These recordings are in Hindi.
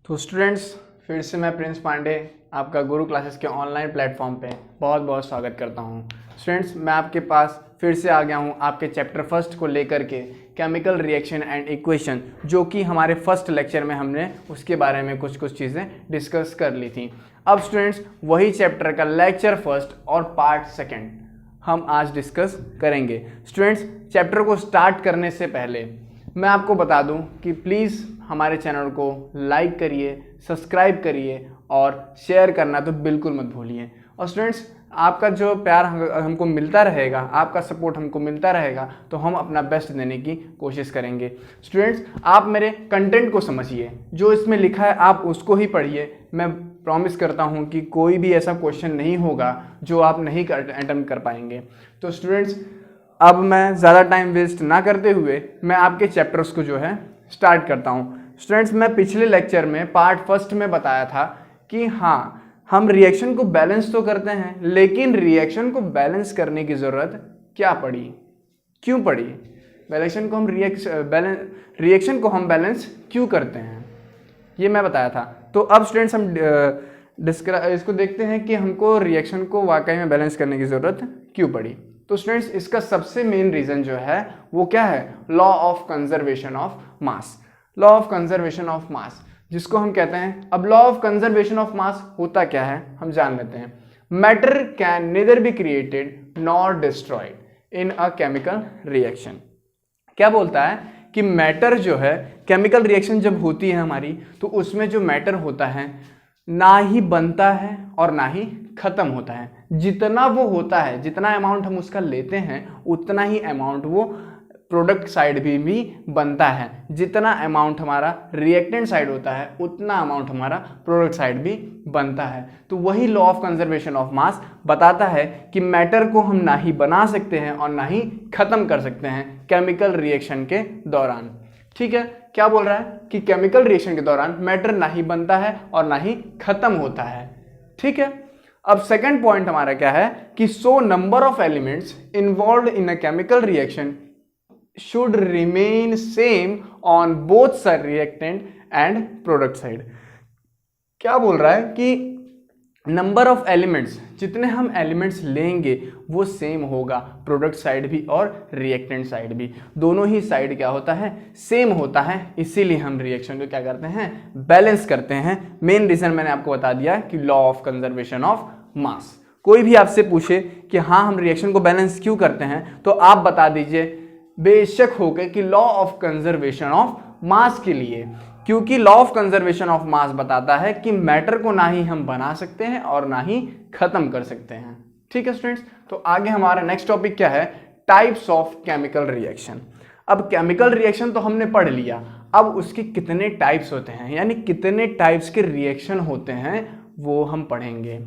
तो स्टूडेंट्स, फिर से मैं प्रिंस पांडे आपका गुरु क्लासेस के ऑनलाइन प्लेटफॉर्म पे बहुत बहुत स्वागत करता हूँ। स्टूडेंट्स, मैं आपके पास फिर से आ गया हूँ आपके चैप्टर फर्स्ट को लेकर के, केमिकल रिएक्शन एंड इक्वेशन, जो कि हमारे फर्स्ट लेक्चर में हमने उसके बारे में कुछ चीज़ें डिस्कस कर ली थी। अब स्टूडेंट्स, वही चैप्टर का लेक्चर फर्स्ट और पार्ट सेकेंड हम आज डिस्कस करेंगे। स्टूडेंट्स, चैप्टर को स्टार्ट करने से पहले मैं आपको बता दूं कि प्लीज़ हमारे चैनल को लाइक करिए, सब्सक्राइब करिए और शेयर करना तो बिल्कुल मत भूलिए। और स्टूडेंट्स, आपका जो प्यार हमको मिलता रहेगा, आपका सपोर्ट हमको मिलता रहेगा, तो हम अपना बेस्ट देने की कोशिश करेंगे। स्टूडेंट्स, आप मेरे कंटेंट को समझिए, जो इसमें लिखा है आप उसको ही पढ़िए। मैं प्रॉमिस करता हूं कि कोई भी ऐसा क्वेश्चन नहीं होगा जो आप नहीं अटेम्प्ट कर पाएंगे। तो स्टूडेंट्स, अब मैं ज़्यादा टाइम वेस्ट ना करते हुए मैं आपके चैप्टर्स को जो है स्टार्ट करता हूँ। स्टूडेंट्स, मैं पिछले लेक्चर में पार्ट फर्स्ट में बताया था कि हाँ, हम रिएक्शन को बैलेंस तो करते हैं, लेकिन रिएक्शन को बैलेंस करने की ज़रूरत क्या पड़ी, क्यों पड़ी, रिएक्शन को हम बैलेंस क्यों करते हैं, ये मैं बताया था। तो अब स्टूडेंट्स, हम इसको देखते हैं कि हमको रिएक्शन को वाकई में बैलेंस करने की ज़रूरत क्यों पड़ी। तो स्टूडेंट्स, इसका सबसे मेन रीज़न जो है वो क्या है, law of conservation of mass. Law of conservation of mass जिसको हम कहते हैं, अब law of conservation of mass होता क्या है हम जान लेते हैं। Matter can nether be created nor destroyed in a chemical reaction. क्या बोलता है कि मैटर जो है, केमिकल रिएक्शन जब होती है हमारी, तो उसमें जो मैटर होता है ना ही बनता है और ना ही खत्म होता है। जितना वो होता है, जितना अमाउंट हम उसका लेते हैं, उतना ही अमाउंट वो प्रोडक्ट साइड भी बनता है। जितना अमाउंट हमारा रिएक्टेंट साइड होता है, उतना अमाउंट हमारा प्रोडक्ट साइड भी बनता है। तो वही law of conservation of mass बताता है कि मैटर को हम ना ही बना सकते हैं और ना ही खत्म कर सकते हैं केमिकल रिएक्शन के दौरान। ठीक है, क्या बोल रहा है कि केमिकल रिएक्शन के दौरान मैटर ना ही बनता है और ना ही खत्म होता है। ठीक है, अब सेकंड पॉइंट हमारा क्या है कि so number of elements involved in a chemical reaction should remain same on both side reactant and product side। क्या बोल रहा है कि नंबर ऑफ एलिमेंट्स, जितने हम एलिमेंट्स लेंगे वो सेम होगा, प्रोडक्ट साइड भी और रिएक्टेंट साइड भी, दोनों ही साइड क्या होता है, सेम होता है। इसीलिए हम रिएक्शन को क्या करते हैं, बैलेंस करते हैं। मेन रीजन मैंने आपको बता दिया कि law of conservation of mass. कोई भी आपसे पूछे कि हाँ हम रिएक्शन को बैलेंस क्यों करते हैं, तो आप बता दीजिए बेशक होकर कि law of conservation of mass के लिए, क्योंकि law of conservation of mass बताता है कि मैटर को ना ही हम बना सकते हैं और ना ही खत्म कर सकते हैं। ठीक है स्टूडेंट्स, तो आगे हमारा नेक्स्ट टॉपिक क्या है, टाइप्स ऑफ केमिकल रिएक्शन। अब केमिकल रिएक्शन तो हमने पढ़ लिया, अब उसके कितने टाइप्स होते हैं, यानी कितने टाइप्स के रिएक्शन होते हैं वो हम पढ़ेंगे।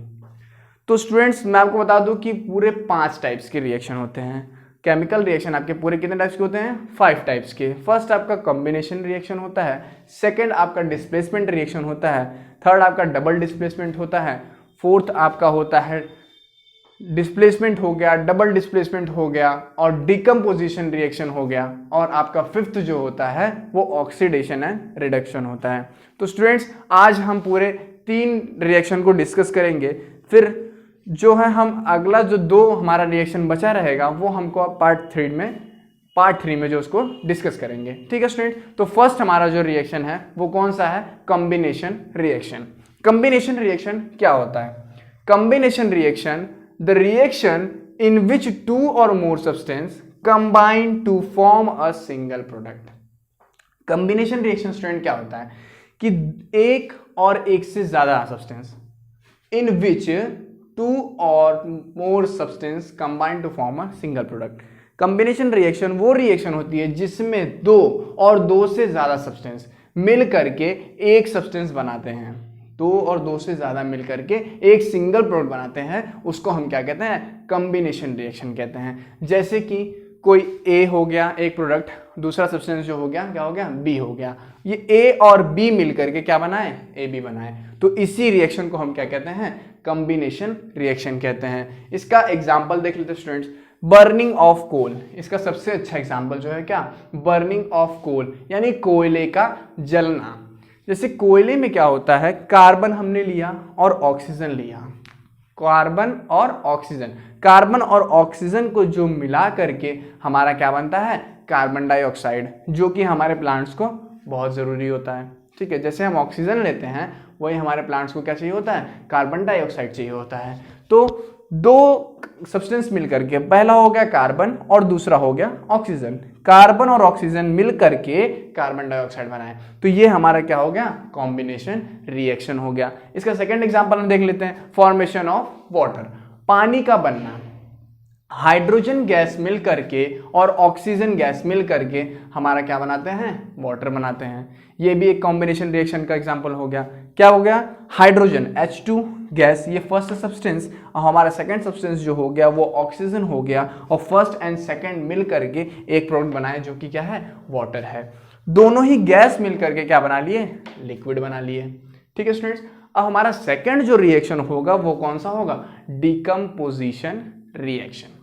तो स्टूडेंट्स, मैं आपको बता दूं कि पूरे 5 टाइप्स के रिएक्शन होते हैं। केमिकल रिएक्शन आपके पूरे कितने टाइप्स के होते हैं, 5 टाइप्स के। फर्स्ट आपका कॉम्बिनेशन रिएक्शन होता है, सेकंड आपका डिस्प्लेसमेंट रिएक्शन होता है, थर्ड आपका डबल डिस्प्लेसमेंट होता है, फोर्थ आपका होता है डिस्प्लेसमेंट हो गया, डबल डिस्प्लेसमेंट हो गया और डिकम्पोजिशन रिएक्शन हो गया, और आपका फिफ्थ जो होता है वो ऑक्सीडेशन एंड रिडक्शन होता है। तो स्टूडेंट्स, आज हम पूरे 3 रिएक्शन को डिस्कस करेंगे, फिर जो है हम अगला जो 2 हमारा रिएक्शन बचा रहेगा वो हमको पार्ट 3 में जो उसको डिस्कस करेंगे। ठीक है स्टूडेंट, तो फर्स्ट हमारा जो रिएक्शन है वो कौन सा है, कॉम्बिनेशन रिएक्शन। कॉम्बिनेशन रिएक्शन क्या होता है, combination reaction the reaction in which 2 और more substance combine to form a single product. Combination reaction student क्या होता है कि एक और एक से ज्यादा सब्सटेंस, इन विच 2 और more substance combine to form a single product. Combination reaction वो रिएक्शन होती है जिसमें 2 और 2 से ज्यादा सब्सटेंस मिल करके एक सब्सटेंस बनाते हैं, 2 और 2 से ज्यादा मिल करके एक सिंगल प्रोडक्ट बनाते हैं, उसको हम क्या कहते हैं, कॉम्बिनेशन रिएक्शन कहते हैं। जैसे कि कोई A हो गया एक प्रोडक्ट, दूसरा सब्सटेंस जो हो गया क्या हो गया, B हो गया, ये A और B मिल करके क्या बनाए, AB बनाए। तो इसी रिएक्शन को हम क्या कहते हैं, कॉम्बिनेशन रिएक्शन कहते हैं। इसका एग्जांपल देख लेते हैं स्टूडेंट्स, बर्निंग ऑफ कोल। इसका सबसे अच्छा एग्जांपल जो है क्या, बर्निंग ऑफ कोल, यानी कोयले का जलना। जैसे कोयले में क्या होता है, कार्बन हमने लिया और ऑक्सीजन लिया, कार्बन और ऑक्सीजन, कार्बन और ऑक्सीजन को जो मिला करके हमारा क्या बनता है, कार्बन डाइऑक्साइड, जो कि हमारे प्लांट्स को बहुत ज़रूरी होता है। ठीक है, जैसे हम ऑक्सीजन लेते हैं वही हमारे प्लांट्स को क्या चाहिए होता है, कार्बन डाइऑक्साइड चाहिए होता है। तो दो सब्सटेंस मिल करके, पहला हो गया कार्बन और दूसरा हो गया ऑक्सीजन, कार्बन और ऑक्सीजन मिल करके कार्बन डाइऑक्साइड बनाए, तो ये हमारा क्या हो गया, कॉम्बिनेशन रिएक्शन हो गया। इसका सेकंड एग्जांपल हम देख लेते हैं, फॉर्मेशन ऑफ वाटर, पानी का बनना। हाइड्रोजन गैस मिल करके और ऑक्सीजन गैस मिल करके हमारा क्या बनाते हैं, वाटर बनाते हैं। ये भी एक कॉम्बिनेशन रिएक्शन का एग्जांपल हो गया। क्या हो गया, हाइड्रोजन H2 गैस, ये फर्स्ट सब्सटेंस, और हमारा सेकंड सब्सटेंस जो हो गया वो ऑक्सीजन हो गया, और फर्स्ट एंड सेकंड मिल करके एक प्रोडक्ट बनाए जो कि क्या है, वाटर है। दोनों ही गैस मिल करके क्या बना लिए, लिक्विड बना लिए। ठीक है स्टूडेंट्स, अब हमारा सेकंड जो रिएक्शन होगा वो कौन सा होगा, डिकम्पोजिशन रिएक्शन।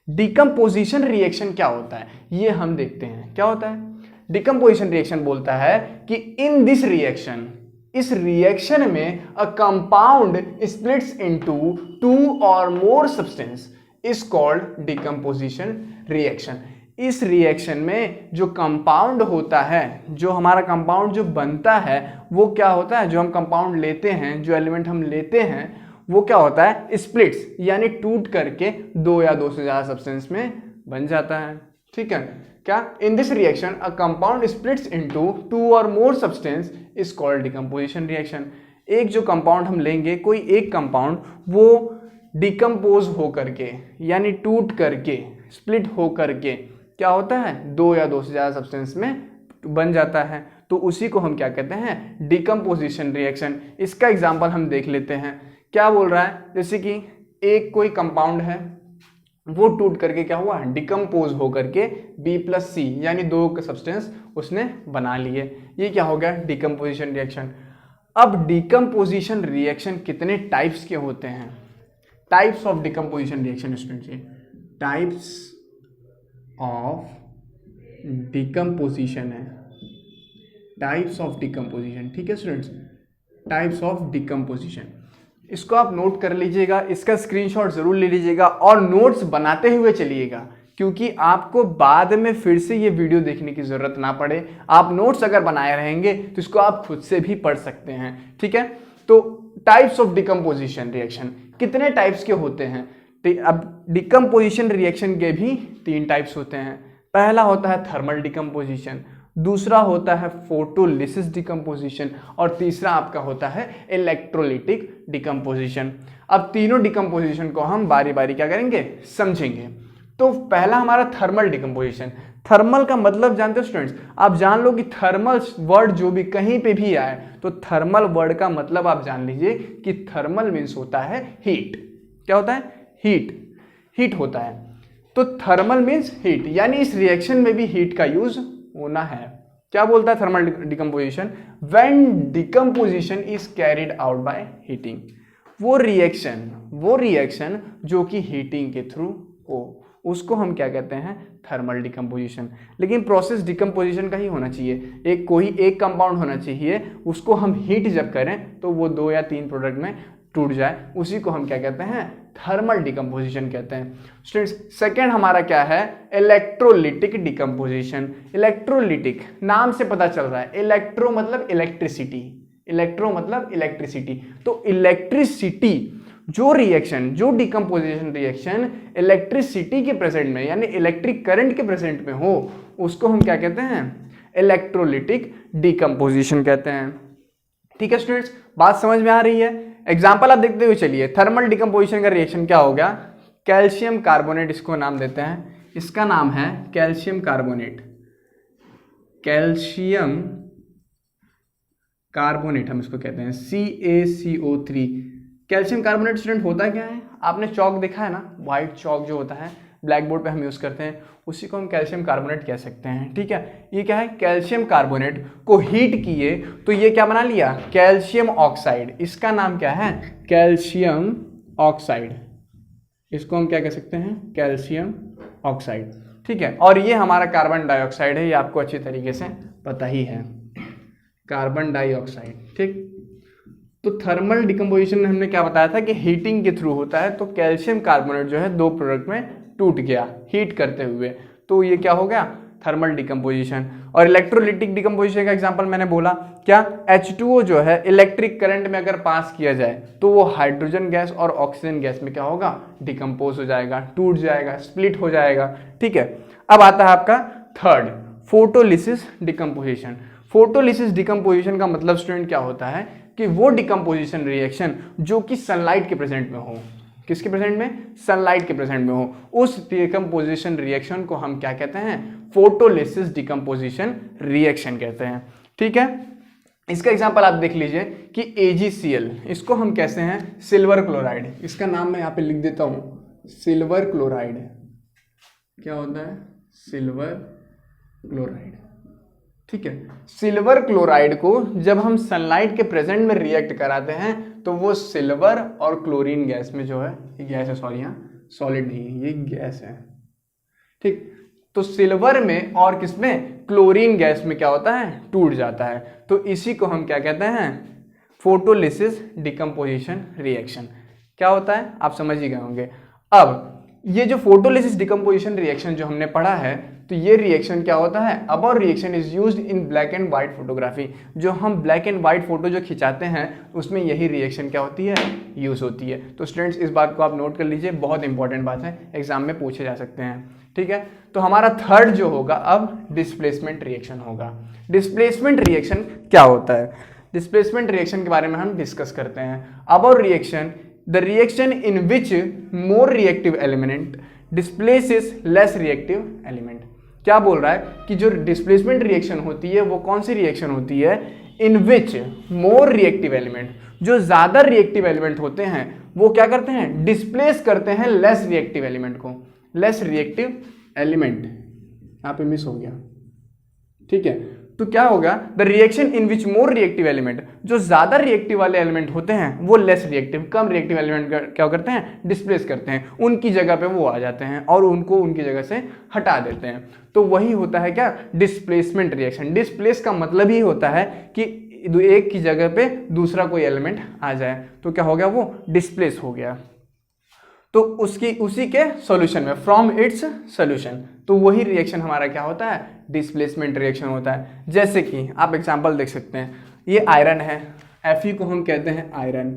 डिकम्पोजिशन रिएक्शन क्या होता है ये हम देखते हैं। क्या होता है, डिकम्पोजिशन रिएक्शन बोलता है कि इन दिस रिएक्शन, इस रिएक्शन में अ कंपाउंड स्प्लिट्स इनटू 2 और more substance is called decomposition reaction. इस रिएक्शन में जो कंपाउंड होता है, जो हमारा कंपाउंड जो बनता है वो क्या होता है, जो हम कंपाउंड लेते हैं, जो एलिमेंट हम लेते हैं वो क्या होता है, स्प्लिट्स, यानी टूट करके 2 या 2 से ज्यादा सब्सटेंस में बन जाता है। ठीक है, क्या, in this reaction a compound splits into 2 और more substance is called decomposition reaction. एक जो कंपाउंड हम लेंगे, कोई एक कंपाउंड, वो डिकम्पोज हो करके यानी टूट करके, स्प्लिट हो करके क्या होता है, 2 या 2 से ज्यादा सब्सटेंस में बन जाता है, तो उसी को हम क्या कहते हैं, डिकम्पोजिशन रिएक्शन। इसका एग्जाम्पल हम देख लेते हैं। क्या बोल रहा है, जैसे कि एक कोई कंपाउंड है, वो टूट करके क्या हुआ, डिकम्पोज हो करके B+C यानी 2 सब्सटेंस उसने बना लिए, ये क्या हो गया, डिकम्पोजिशन रिएक्शन। अब डिकम्पोजिशन रिएक्शन कितने टाइप्स के होते हैं, types of decomposition reaction students, types of decomposition है, टाइप्स ऑफ डिकम्पोजिशन। ठीक है स्टूडेंट्स, टाइप्स ऑफ डिकम्पोजिशन, इसको आप नोट कर लीजिएगा, इसका स्क्रीनशॉट जरूर ले लीजिएगा और नोट्स बनाते हुए चलिएगा, क्योंकि आपको बाद में फिर से ये वीडियो देखने की जरूरत ना पड़े। आप नोट्स अगर बनाए रहेंगे तो इसको आप खुद से भी पढ़ सकते हैं। ठीक है, तो टाइप्स ऑफ डिकम्पोजिशन रिएक्शन कितने टाइप्स के होते हैं, अब डिकम्पोजिशन रिएक्शन के भी 3 टाइप्स होते हैं। पहला होता है थर्मल डिकम्पोजिशन, दूसरा होता है फोटोलिसिस डिकम्पोजिशन, और तीसरा आपका होता है इलेक्ट्रोलिटिक डिकम्पोजिशन। अब तीनों डिकम्पोजिशन को हम बारी बारी क्या करेंगे, समझेंगे। तो पहला हमारा थर्मल डिकम्पोजिशन। थर्मल का मतलब जानते हो स्टूडेंट्स, आप जान लो कि थर्मल वर्ड जो भी कहीं पे भी आए तो थर्मल वर्ड का मतलब आप जान लीजिए कि थर्मल मीन्स होता है हीट। क्या होता है, हीट, हीट होता है। तो थर्मल मीन्स हीट, यानी इस रिएक्शन में भी हीट का यूज होना है। क्या बोलता है thermal decomposition, when decomposition is carried out by heating, वो रिएक्शन जो कि हीटिंग के थ्रू हो उसको हम क्या कहते हैं, थर्मल डिकम्पोजिशन। लेकिन प्रोसेस डिकम्पोजिशन का ही होना चाहिए, एक कंपाउंड होना चाहिए, उसको हम हीट जब करें तो वो 2 या 3 प्रोडक्ट में टूट जाए, उसी को हम क्या कहते हैं, थर्मल डिकम्पोजिशन कहते हैं। स्टूडेंट्स, सेकेंड हमारा क्या है, इलेक्ट्रोलिटिक डिकम्पोजिशन। इलेक्ट्रोलिटिक नाम से पता चल रहा है, इलेक्ट्रो मतलब इलेक्ट्रिसिटी, इलेक्ट्रो मतलब इलेक्ट्रिसिटी, तो इलेक्ट्रिसिटी जो रिएक्शन, जो डिकम्पोजिशन रिएक्शन इलेक्ट्रिसिटी के प्रेजेंट में यानी इलेक्ट्रिक करंट के प्रेजेंट में हो उसको हम क्या कहते हैं, इलेक्ट्रोलिटिक डिकम्पोजिशन कहते हैं। ठीक है स्टूडेंट्स, बात समझ में आ रही है। एग्जाम्पल आप देखते हुए चलिए, थर्मल डिकम्पोजिशन का रिएक्शन क्या हो गया, कैल्शियम कार्बोनेट इसको नाम देते हैं, इसका नाम है कैल्शियम कार्बोनेट, कैल्शियम कार्बोनेट हम इसको कहते हैं, CaCO3। कैल्शियम कार्बोनेट स्टूडेंट होता क्या है, आपने चौक देखा है ना, व्हाइट चौक जो होता है ब्लैक बोर्ड पे हम यूज करते हैं, उसी को हम कैल्शियम कार्बोनेट कह सकते हैं। ठीक है, ये क्या है, कैल्शियम कार्बोनेट को हीट किए तो ये क्या बना लिया, कैल्शियम ऑक्साइड, इसका नाम क्या है, कैल्शियम ऑक्साइड, इसको हम क्या कह सकते हैं, कैल्शियम ऑक्साइड। ठीक है, और ये हमारा कार्बन डाइऑक्साइड है, ये आपको अच्छी तरीके से पता ही है। Carbon dioxide. ठीक, तो थर्मल डिकम्पोजिशन में हमने क्या बताया था कि हीटिंग के थ्रू होता है। तो कैल्शियम कार्बोनेट जो है 2 प्रोडक्ट में टूट गया हीट करते हुए, तो ये क्या हो गया, थर्मल डिकम्पोजिशन। और इलेक्ट्रोलिटिक डिकम्पोजिशन का एग्जांपल मैंने बोला क्या, H2O जो है इलेक्ट्रिक करंट में अगर पास किया जाए तो वो हाइड्रोजन गैस और ऑक्सीजन गैस में क्या होगा, डिकम्पोज हो जाएगा, टूट जाएगा, स्प्लिट हो जाएगा। ठीक है, अब आता है आपका third, photolysis decomposition. Photolysis decomposition का मतलब स्टूडेंट क्या होता है कि वो डिकम्पोजिशन रिएक्शन जो कि सनलाइट के प्रेजेंट में हो, किसके प्रेजेंट में, सनलाइट के प्रेजेंट में हो, उस डिकम्पोजिशन रिएक्शन को हम क्या कहते हैं, फोटोलिसिस डिकम्पोजिशन रिएक्शन कहते हैं। ठीक है, इसका एग्जांपल आप देख लीजिए कि AgCl, इसको हम कहते हैं सिल्वर क्लोराइड। इसका नाम मैं यहाँ पे लिख देता हूँ, सिल्वर क्लोराइड। क्या होता है, सिल्वर क्लोराइड। ठीक है, सिल्वर क्लोराइड को जब हम सनलाइट के प्रेजेंट में रिएक्ट कराते हैं तो वो सिल्वर और क्लोरीन गैस में जो है, ये गैस है, सॉरी यहाँ सॉलिड नहीं है, ये गैस है। ठीक, तो सिल्वर में और किसमें, क्लोरीन गैस में क्या होता है, टूट जाता है। तो इसी को हम क्या कहते हैं, फोटोलिसिस डिकम्पोजिशन रिएक्शन। क्या होता है आप समझ ही गए होंगे। अब ये जो फोटोलिसिस डिकम्पोजिशन रिएक्शन जो हमने पढ़ा है, तो ये रिएक्शन क्या होता है, about reaction is used in black and white photography. जो हम ब्लैक एंड व्हाइट फोटो जो खिंचाते हैं उसमें यही रिएक्शन क्या होती है, यूज होती है। तो स्टूडेंट्स इस बात को आप नोट कर लीजिए, बहुत इंपॉर्टेंट बात है, एग्जाम में पूछे जा सकते हैं। ठीक है, तो हमारा थर्ड जो होगा अब डिस्प्लेसमेंट रिएक्शन होगा। डिस्प्लेसमेंट रिएक्शन क्या होता है, डिस्प्लेसमेंट रिएक्शन के बारे में हम डिस्कस करते हैं। About reaction, the reaction in which more reactive element displaces less reactive element. क्या बोल रहा है कि जो डिस्प्लेसमेंट रिएक्शन होती है वो कौन सी रिएक्शन होती है, इन विच मोर रिएक्टिव एलिमेंट, जो ज्यादा रिएक्टिव एलिमेंट होते हैं वो क्या करते हैं, डिस्प्लेस करते हैं लेस रिएक्टिव एलिमेंट को। लेस रिएक्टिव एलिमेंट यहाँ पे मिस हो गया। ठीक है, तो क्या होगा, the reaction in which more reactive element, जो ज्यादा रिएक्टिव वाले एलिमेंट होते हैं वो लेस रिएक्टिव, कम रिएक्टिव एलिमेंट क्या करते हैं, डिस्प्लेस करते हैं, उनकी जगह पे वो आ जाते हैं और उनको उनकी जगह से हटा देते हैं। तो वही होता है क्या, डिस्प्लेसमेंट रिएक्शन। डिस्प्लेस का मतलब ही होता है कि एक की जगह पे दूसरा कोई एलिमेंट आ जाए, तो क्या हो गया, वो डिस्प्लेस हो गया। तो उसी के सॉल्यूशन में, फ्रॉम इट्स सॉल्यूशन, तो वही रिएक्शन हमारा क्या होता है, डिस्प्लेसमेंट रिएक्शन होता है। जैसे कि आप एग्जांपल देख सकते हैं, ये आयरन है, Fe को हम कहते हैं आयरन।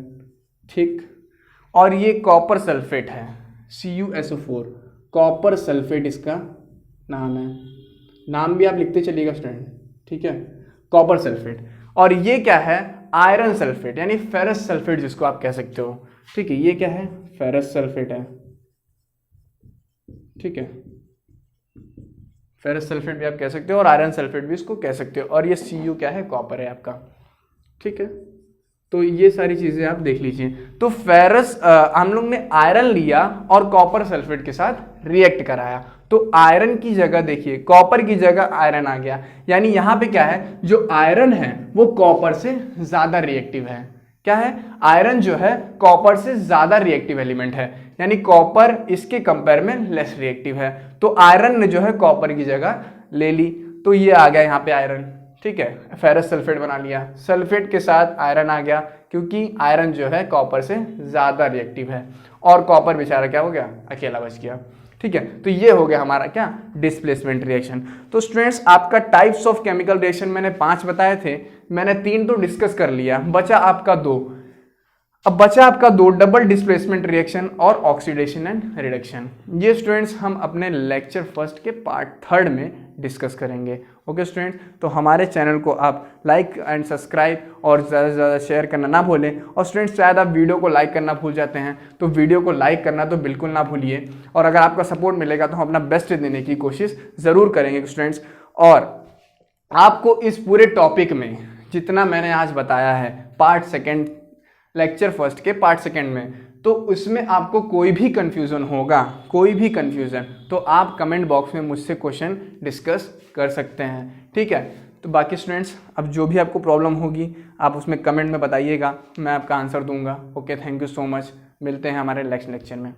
ठीक, और ये कॉपर सल्फेट है, CuSO4, कॉपर सल्फेट इसका नाम है, नाम भी आप लिखते चलिएगा स्टूडेंट। ठीक है, कॉपर सल्फेट। और ये क्या है, आयरन सल्फेट, यानी फेरस सल्फेट जिसको आप कह सकते हो। ठीक है, ये क्या है, फेरस सल्फेट है। ठीक है, फेरस सल्फेट भी आप कह सकते हो और आयरन सल्फेट भी इसको कह सकते हो। और ये Cu क्या है, कॉपर है आपका। ठीक है, तो ये सारी चीजें आप देख लीजिए। तो फेरस हम लोग ने आयरन लिया और कॉपर सल्फेट के साथ रिएक्ट कराया, तो आयरन की जगह देखिए, कॉपर की जगह आयरन आ गया, यानी यहाँ पे क्या है, जो आयरन है वो कॉपर से ज्यादा रिएक्टिव है। क्या है, आयरन जो है कॉपर से ज्यादा रिएक्टिव एलिमेंट है, यानी कॉपर इसके कंपेयर में लेस रिएक्टिव है। तो आयरन ने जो है कॉपर की जगह ले ली, तो ये आ गया यहाँ पे आयरन। ठीक है, फेरस सल्फेट बना लिया, सल्फेट के साथ आयरन आ गया, क्योंकि आयरन जो है कॉपर से ज्यादा रिएक्टिव है और कॉपर बेचारा क्या हो गया, अकेला बच गया। ठीक है, तो ये हो गया हमारा क्या, डिस्प्लेसमेंट रिएक्शन। तो स्टूडेंट्स आपका टाइप्स ऑफ केमिकल रिएक्शन मैंने 5 बताए थे, मैंने 3 तो डिस्कस कर लिया, बचा आपका 2। अब बचा आपका 2, डबल डिस्प्लेसमेंट रिएक्शन और ऑक्सीडेशन एंड रिडक्शन। ये स्टूडेंट्स हम अपने लेक्चर फर्स्ट के पार्ट 3 में डिस्कस करेंगे। ओके स्टूडेंट्स, तो हमारे चैनल को आप लाइक एंड सब्सक्राइब और ज़्यादा से ज़्यादा शेयर करना ना भूलें। और स्टूडेंट्स शायद आप वीडियो को लाइक करना भूल जाते हैं, तो वीडियो को लाइक करना तो बिल्कुल ना भूलिए। और अगर आपका सपोर्ट मिलेगा तो हम अपना बेस्ट देने की कोशिश ज़रूर करेंगे स्टूडेंट्स। और आपको इस पूरे टॉपिक में जितना मैंने आज बताया है, पार्ट 2 लेक्चर फर्स्ट के पार्ट 2 में, तो उसमें आपको कोई भी कंफ्यूजन होगा, कोई भी कंफ्यूजन, तो आप कमेंट बॉक्स में मुझसे क्वेश्चन डिस्कस कर सकते हैं। ठीक है, तो बाकी स्टूडेंट्स अब जो भी आपको प्रॉब्लम होगी आप उसमें कमेंट में बताइएगा, मैं आपका आंसर दूंगा। Okay, thank you so much, मिलते हैं हमारे नेक्स्ट लेक्चर में।